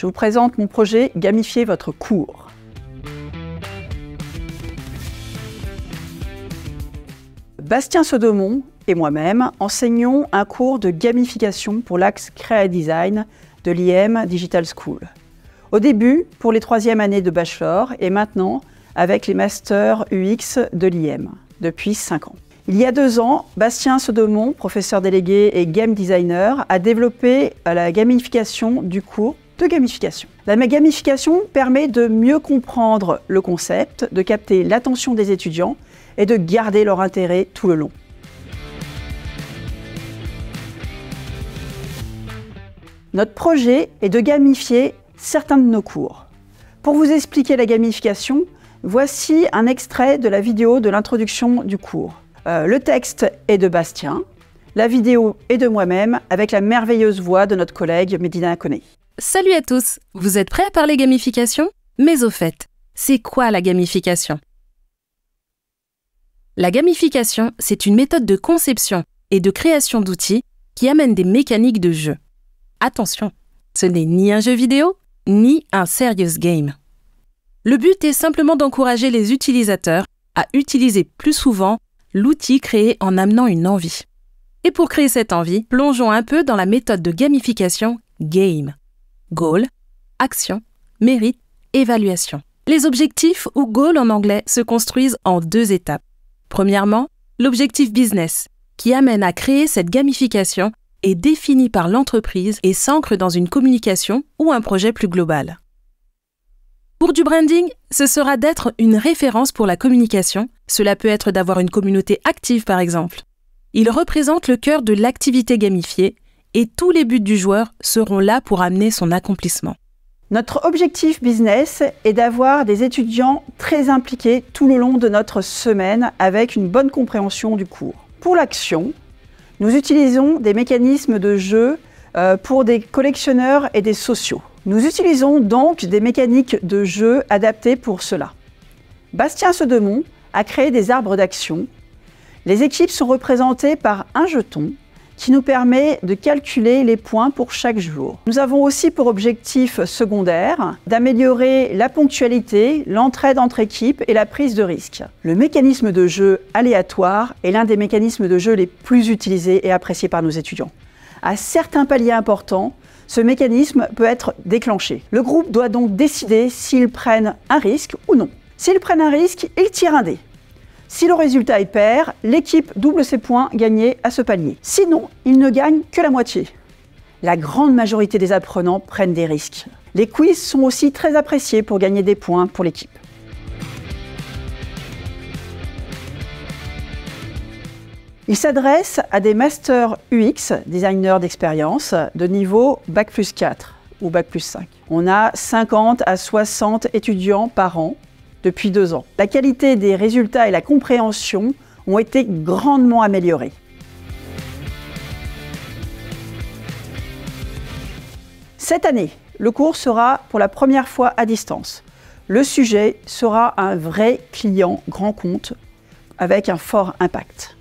Je vous présente mon projet Gamifier votre cours. Bastien Sodomont et moi-même enseignons un cours de gamification pour l'axe Créa Design de l'IM Digital School. Au début, pour les 3e années de bachelor et maintenant avec les masters UX de l'IM, depuis 5 ans. Il y a 2 ans, Bastien Sodomont, professeur délégué et game designer, a développé la gamification du cours de gamification. La gamification permet de mieux comprendre le concept, de capter l'attention des étudiants et de garder leur intérêt tout le long. Notre projet est de gamifier certains de nos cours. Pour vous expliquer la gamification, voici un extrait de la vidéo de l'introduction du cours. Le texte est de Bastien, la vidéo est de moi-même avec la merveilleuse voix de notre collègue Medina Koné. Salut à tous, vous êtes prêts à parler gamification? Mais au fait, c'est quoi la gamification? La gamification, c'est une méthode de conception et de création d'outils qui amène des mécaniques de jeu. Attention, ce n'est ni un jeu vidéo, ni un serious game. Le but est simplement d'encourager les utilisateurs à utiliser plus souvent l'outil créé en amenant une envie. Et pour créer cette envie, plongeons un peu dans la méthode de gamification GAME. Goal, action, mérite, évaluation. Les objectifs ou goals en anglais se construisent en 2 étapes. Premièrement, l'objectif business, qui amène à créer cette gamification, est défini par l'entreprise et s'ancre dans une communication ou un projet plus global. Pour du branding, ce sera d'être une référence pour la communication. Cela peut être d'avoir une communauté active par exemple. Il représente le cœur de l'activité gamifiée et tous les buts du joueur seront là pour amener son accomplissement. Notre objectif business est d'avoir des étudiants très impliqués tout le long de notre semaine avec une bonne compréhension du cours. Pour l'action, nous utilisons des mécanismes de jeu pour des collectionneurs et des sociaux. Nous utilisons donc des mécaniques de jeu adaptées pour cela. Bastien Sodomont a créé des arbres d'action. Les équipes sont représentées par un jeton qui nous permet de calculer les points pour chaque jour. Nous avons aussi pour objectif secondaire d'améliorer la ponctualité, l'entraide entre équipes et la prise de risque. Le mécanisme de jeu aléatoire est l'un des mécanismes de jeu les plus utilisés et appréciés par nos étudiants. À certains paliers importants, ce mécanisme peut être déclenché. Le groupe doit donc décider s'ils prennent un risque ou non. S'ils prennent un risque, ils tirent un dé. Si le résultat est pair, l'équipe double ses points gagnés à ce palier. Sinon, ils ne gagnent que la moitié. La grande majorité des apprenants prennent des risques. Les quiz sont aussi très appréciés pour gagner des points pour l'équipe. Il s'adresse à des masters UX, designers d'expérience, de niveau Bac+4 ou Bac+5. On a 50 à 60 étudiants par an depuis 2 ans. La qualité des résultats et la compréhension ont été grandement améliorées. Cette année, le cours sera pour la première fois à distance. Le sujet sera un vrai client grand compte avec un fort impact.